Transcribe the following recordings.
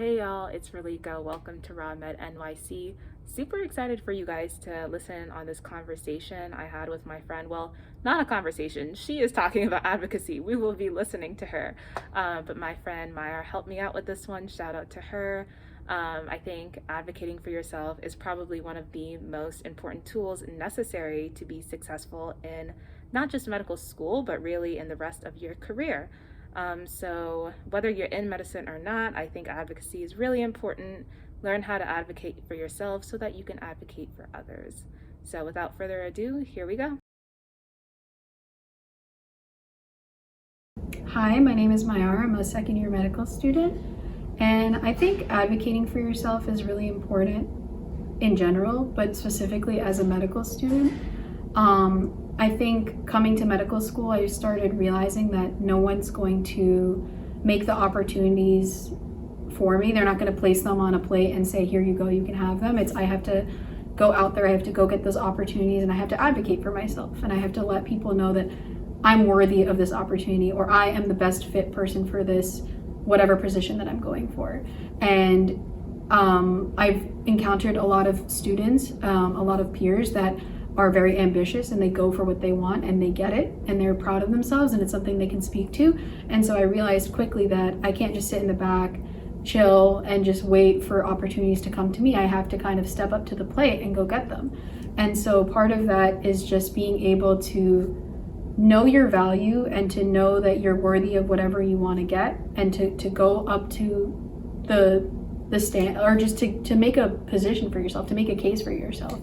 Hey y'all, it's Relika. Welcome to Raw Med NYC. Super excited for you guys to listen on this conversation I had with my friend. Well, not a conversation. She is talking about advocacy. We will be listening to her. But my friend Maya helped me out with this one. Shout out to her. I think advocating for yourself is probably one of the most important tools necessary to be successful in not just medical school, but really in the rest of your career. So, whether you're in medicine or not, I think advocacy is really important. Learn how to advocate for yourself so that you can advocate for others. So, without further ado, here we go. Hi, my name is Mayara. I'm a second year medical student, and I think advocating for yourself is really important in general, but specifically as a medical student. I think coming to medical school, I started realizing that no one's going to make the opportunities for me. They're not going to place them on a plate and say, here you go, you can have them. I have to go out there, I have to go get those opportunities, and I have to advocate for myself, and I have to let people know that I'm worthy of this opportunity, or I am the best fit person for this, whatever position that I'm going for. And I've encountered a lot of students, a lot of peers that are very ambitious and they go for what they want and they get it and they're proud of themselves and it's something they can speak to. And so I realized quickly that I can't just sit in the back, chill, and just wait for opportunities to come to me. I have to kind of step up to the plate and go get them. And so part of that is just being able to know your value and to know that you're worthy of whatever you want to get, and to go up to the stand, or just to make a position for yourself, to make a case for yourself.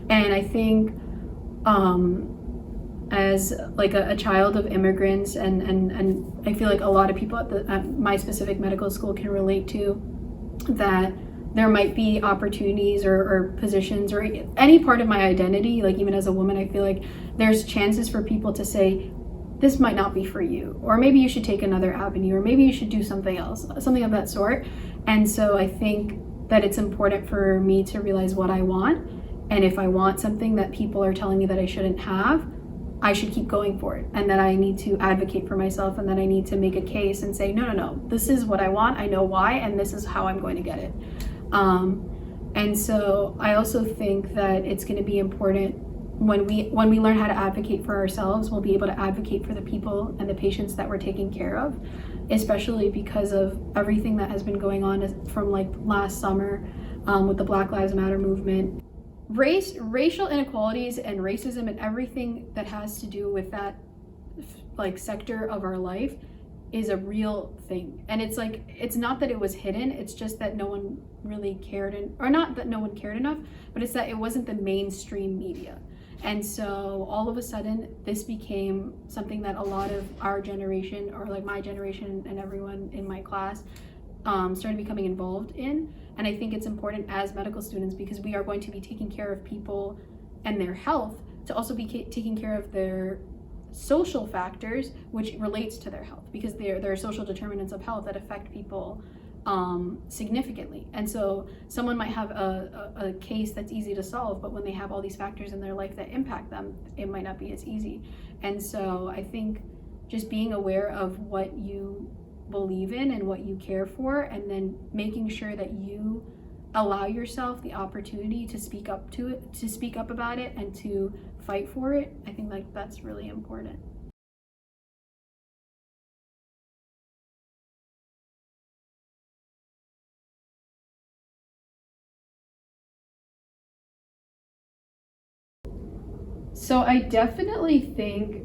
And I think as like a child of immigrants, and I feel like a lot of people at my specific medical school can relate to that there might be opportunities or positions or any part of my identity, like even as a woman, I feel like there's chances for people to say, this might not be for you, or maybe you should take another avenue, or maybe you should do something else, something of that sort. And so I think that it's important for me to realize what I want. And if I want something that people are telling me that I shouldn't have, I should keep going for it. And that I need to advocate for myself, and that I need to make a case and say, no, this is what I want, I know why, and this is how I'm going to get it. And so I also think that it's going to be important when we learn how to advocate for ourselves, we'll be able to advocate for the people and the patients that we're taking care of, especially because of everything that has been going on from like last summer with the Black Lives Matter movement. Racial inequalities and racism and everything that has to do with that like sector of our life is a real thing. And it's like, it's not that it was hidden, it's just that no one really cared, or not that no one cared enough, but it's that it wasn't the mainstream media. And so all of a sudden this became something that a lot of our generation, or like my generation and everyone in my class, started becoming involved in. And I think it's important as medical students, because we are going to be taking care of people and their health, to also be taking care of their social factors, which relates to their health, because there are social determinants of health that affect people significantly. And so someone might have a case that's easy to solve, but when they have all these factors in their life that impact them, it might not be as easy. And so I think just being aware of what you believe in and what you care for, and then making sure that you allow yourself the opportunity to speak up about it and to fight for it, I think like that's really important. So I definitely think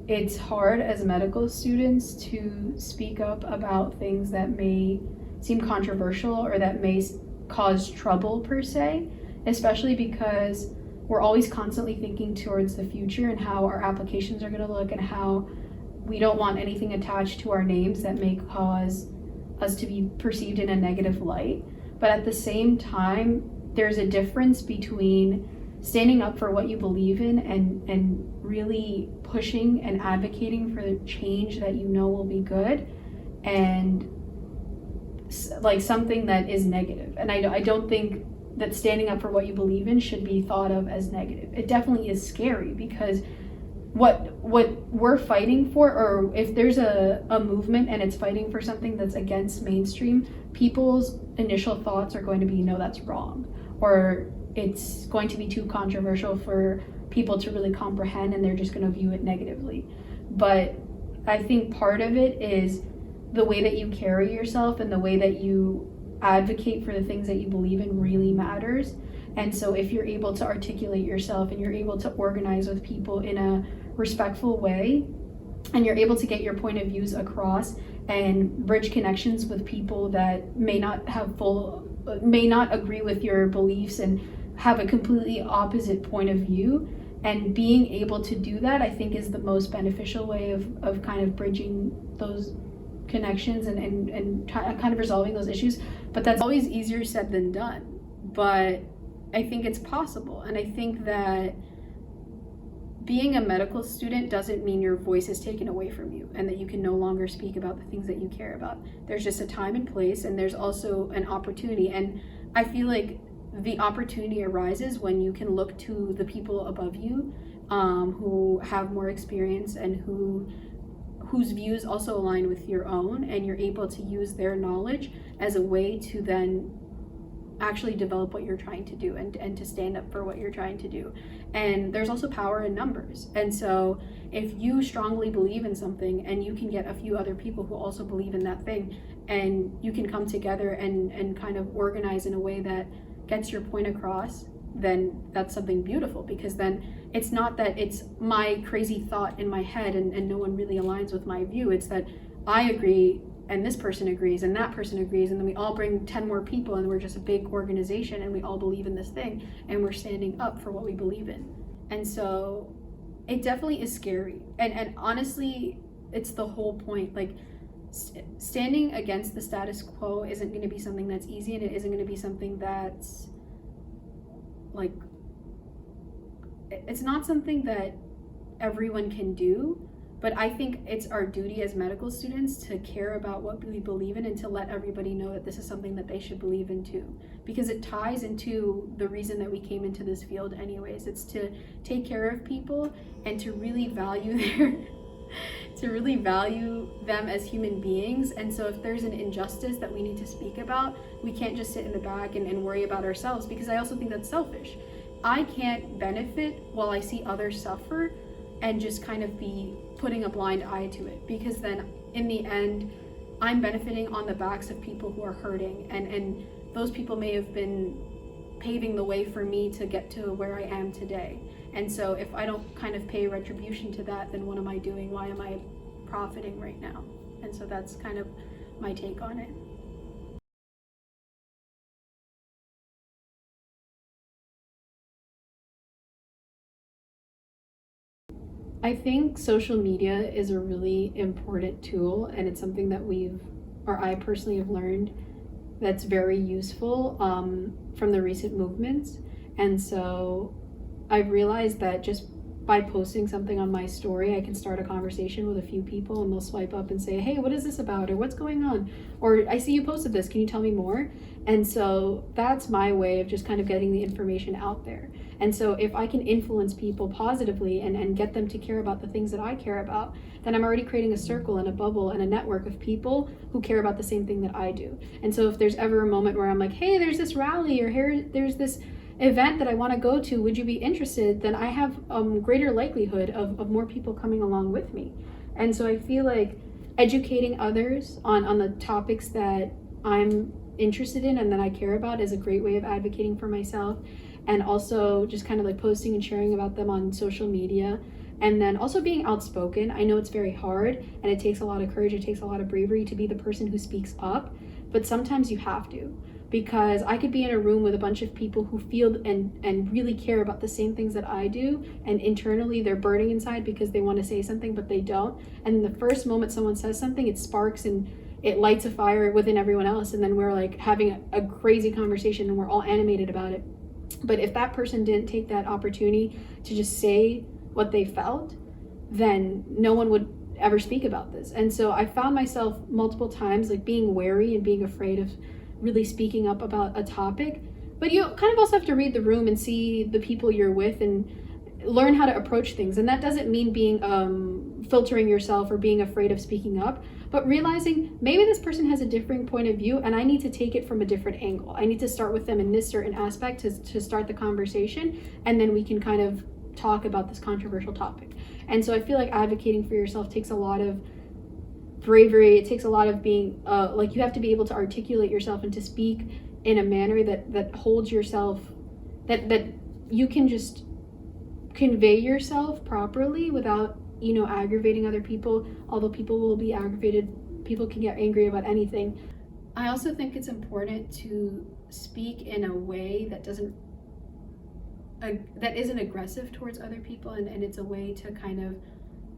it's hard as medical students to speak up about things that may seem controversial or that may cause trouble per se, especially because we're always constantly thinking towards the future and how our applications are going to look, and how we don't want anything attached to our names that may cause us to be perceived in a negative light. But at the same time, there's a difference between standing up for what you believe in and really pushing and advocating for the change that you know will be good, and like something that is negative. And I don't think that standing up for what you believe in should be thought of as negative. It definitely is scary, because what we're fighting for, or if there's a movement and it's fighting for something that's against mainstream, people's initial thoughts are going to be, no, that's wrong, or it's going to be too controversial for people to really comprehend, and they're just going to view it negatively. But I think part of it is the way that you carry yourself and the way that you advocate for the things that you believe in really matters. And so if you're able to articulate yourself and you're able to organize with people in a respectful way, and you're able to get your point of views across and bridge connections with people that may not agree with your beliefs and have a completely opposite point of view, and being able to do that, I think, is the most beneficial way of kind of bridging those connections and kind of resolving those issues. But that's always easier said than done. But I think it's possible. And I think that being a medical student doesn't mean your voice is taken away from you and that you can no longer speak about the things that you care about. There's just a time and place, and there's also an opportunity. And I feel like the opportunity arises when you can look to the people above you, who have more experience and whose views also align with your own, and you're able to use their knowledge as a way to then actually develop what you're trying to do and to stand up for what you're trying to do. And there's also power in numbers. And so if you strongly believe in something and you can get a few other people who also believe in that thing, and you can come together and kind of organize in a way that gets your point across, then that's something beautiful, because then it's not that it's my crazy thought in my head and no one really aligns with my view. It's that I agree and this person agrees and that person agrees, and then we all bring 10 more people and we're just a big organization and we all believe in this thing and we're standing up for what we believe in. And so it definitely is scary, and honestly it's the whole point. Like, standing against the status quo isn't going to be something that's easy, and it isn't going to be something that's like, it's not something that everyone can do. But I think it's our duty as medical students to care about what we believe in and to let everybody know that this is something that they should believe in too, because it ties into the reason that we came into this field anyways. It's to take care of people and to really value them as human beings. And so if there's an injustice that we need to speak about, we can't just sit in the back and worry about ourselves, because I also think that's selfish. I can't benefit while I see others suffer and just kind of be putting a blind eye to it, because then in the end I'm benefiting on the backs of people who are hurting, and those people may have been paving the way for me to get to where I am today. And so if I don't kind of pay retribution to that, then what am I doing? Why am I profiting right now? And so that's kind of my take on it. I think social media is a really important tool, and it's something that I personally have learned that's very useful from the recent movements. And so I've realized that just by posting something on my story, I can start a conversation with a few people, and they'll swipe up and say, hey, what is this about? Or what's going on? Or I see you posted this, can you tell me more? And so that's my way of just kind of getting the information out there. And so if I can influence people positively and get them to care about the things that I care about, then I'm already creating a circle and a bubble and a network of people who care about the same thing that I do. And so if there's ever a moment where I'm like, hey, there's this rally, or there's this event that I want to go to, would you be interested? Then I have greater likelihood of more people coming along with me. And so I feel like educating others on the topics that I'm interested in and that I care about is a great way of advocating for myself. And also just kind of like posting and sharing about them on social media. And then also being outspoken. I know it's very hard and it takes a lot of courage, it takes a lot of bravery to be the person who speaks up, but sometimes you have to. Because I could be in a room with a bunch of people who feel and really care about the same things that I do, and internally they're burning inside because they want to say something but they don't. And the first moment someone says something, it sparks and it lights a fire within everyone else, and then we're like having a crazy conversation and we're all animated about it. But if that person didn't take that opportunity to just say what they felt, then no one would ever speak about this. And so I found myself multiple times like being wary and being afraid of really speaking up about a topic. But you kind of also have to read the room and see the people you're with, and learn how to approach things. And that doesn't mean being filtering yourself or being afraid of speaking up, but realizing maybe this person has a different point of view and I need to take it from a different angle. I need to start with them in this certain aspect to start the conversation, and then we can kind of talk about this controversial topic. And so I feel like advocating for yourself takes a lot of bravery. It takes a lot of being like, you have to be able to articulate yourself and to speak in a manner that holds yourself, that you can just convey yourself properly without, you know, aggravating other people. Although people will be aggravated, people can get angry about anything. I also think it's important to speak in a way that isn't aggressive towards other people, and it's a way to kind of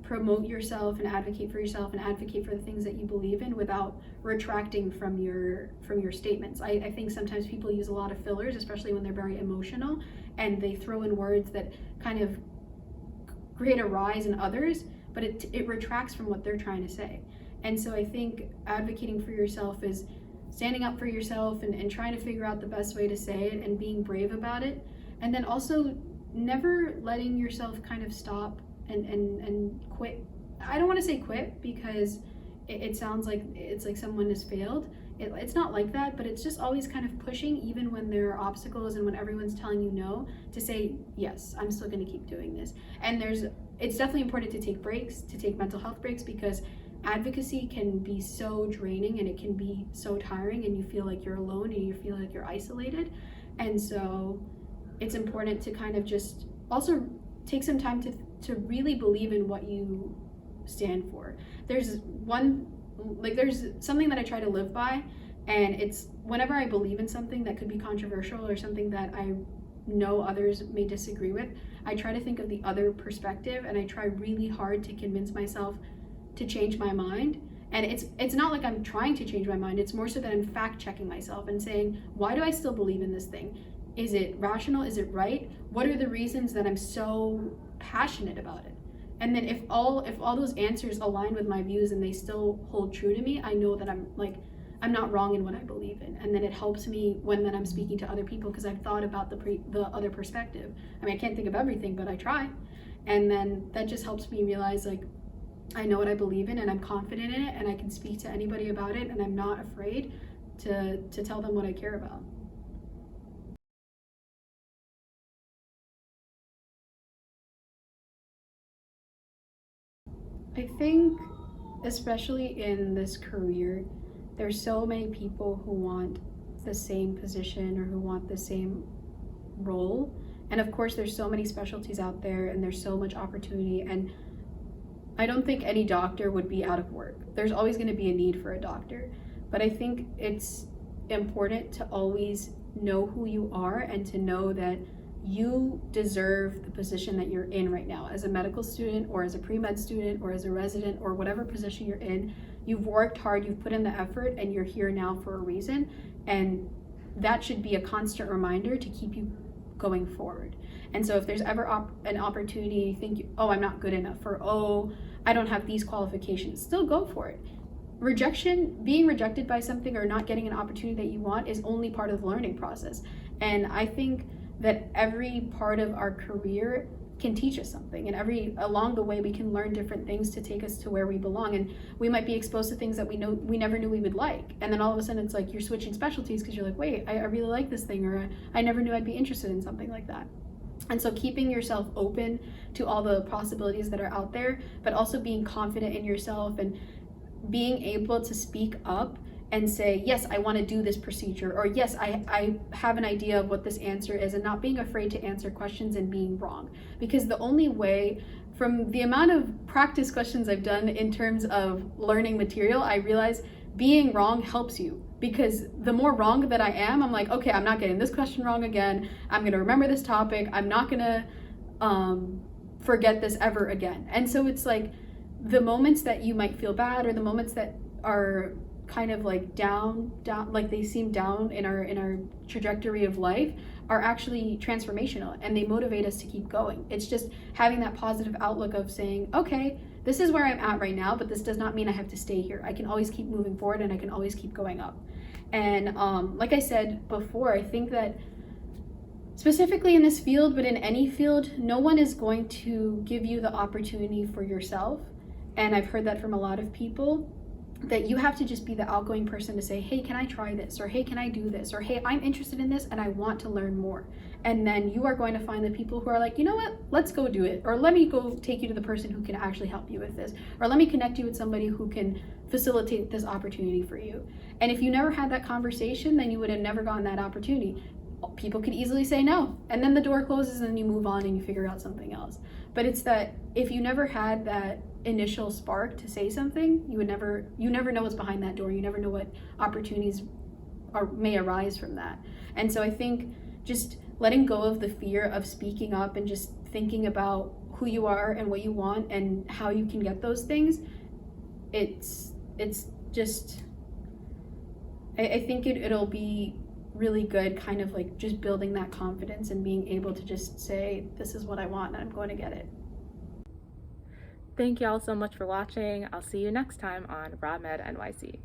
promote yourself and advocate for yourself and advocate for the things that you believe in without retracting from your statements. I think sometimes people use a lot of fillers, especially when they're very emotional, and they throw in words that kind of create a rise in others, but it retracts from what they're trying to say. And so I think advocating for yourself is standing up for yourself and trying to figure out the best way to say it and being brave about it. And then also never letting yourself kind of stop and quit. I don't want to say quit, because it sounds like it's like someone has failed. It's not like that, but it's just always kind of pushing, even when there are obstacles and when everyone's telling you no, to say, yes, I'm still going to keep doing this. And it's definitely important to take breaks, to take mental health breaks, because advocacy can be so draining and it can be so tiring, and you feel like you're alone and you feel like you're isolated. And so it's important to kind of just also take some time to really believe in what you stand for. There's something that I try to live by, and it's whenever I believe in something that could be controversial or something that I know others may disagree with, I try to think of the other perspective, and I try really hard to convince myself to change my mind. And it's not like I'm trying to change my mind, it's more so that I'm fact checking myself and saying, why do I still believe in this thing? Is it rational? Is it right? What are the reasons that I'm so passionate about it? And then if all those answers align with my views and they still hold true to me, I know that I'm not wrong in what I believe in. And then it helps me when then I'm speaking to other people, because I've thought about the other perspective. I mean, I can't think of everything, but I try. And then that just helps me realize, like, I know what I believe in and I'm confident in it, and I can speak to anybody about it, and I'm not afraid to tell them what I care about. I think, especially in this career, there's so many people who want the same position or who want the same role. And of course, there's so many specialties out there and there's so much opportunity. And I don't think any doctor would be out of work. There's always going to be a need for a doctor. But I think it's important to always know who you are and to know that you deserve the position that you're in right now as a medical student or as a pre-med student or as a resident or whatever position you're in. You've worked hard, you've put in the effort, and you're here now for a reason. And that should be a constant reminder to keep you going forward. And so if there's ever an opportunity, you think, oh, I'm not good enough, or oh, I don't have these qualifications, still go for it. Being rejected by something or not getting an opportunity that you want is only part of the learning process. And I think that every part of our career can teach us something, and along the way we can learn different things to take us to where we belong. And we might be exposed to things that we never knew we would like, and then all of a sudden it's like you're switching specialties because you're like, wait, I really like this thing, or I never knew I'd be interested in something like that. And so keeping yourself open to all the possibilities that are out there, but also being confident in yourself and being able to speak up and say, yes, I want to do this procedure, or yes, I have an idea of what this answer is, and not being afraid to answer questions and being wrong. Because the only way, from the amount of practice questions I've done in terms of learning material, I realize being wrong helps you. Because the more wrong that I am, I'm like, okay, I'm not getting this question wrong again. I'm going to remember this topic. I'm not going to forget this ever again. And so it's like the moments that you might feel bad, or the moments that are kind of like down, like they seem down in our trajectory of life, are actually transformational, and they motivate us to keep going. It's just having that positive outlook of saying, okay, this is where I'm at right now, but this does not mean I have to stay here. I can always keep moving forward, and I can always keep going up. And like I said before, I think that specifically in this field, but in any field, no one is going to give you the opportunity for yourself. And I've heard that from a lot of people, that you have to just be the outgoing person to say, hey, can I try this? Or hey, can I do this? Or hey, I'm interested in this and I want to learn more. And then you are going to find the people who are like, you know what, let's go do it. Or let me go take you to the person who can actually help you with this. Or let me connect you with somebody who can facilitate this opportunity for you. And if you never had that conversation, then you would have never gotten that opportunity. People could easily say no, and then the door closes and you move on and you figure out something else. But it's that if you never had that initial spark to say something, you never know what's behind that door. You never know what opportunities may arise from that. And so I think just letting go of the fear of speaking up and just thinking about who you are and what you want and how you can get those things, it's just, I think it'll be really good, kind of like just building that confidence and being able to just say, this is what I want and I'm going to get it. Thank y'all so much for watching. I'll see you next time on RawMed NYC.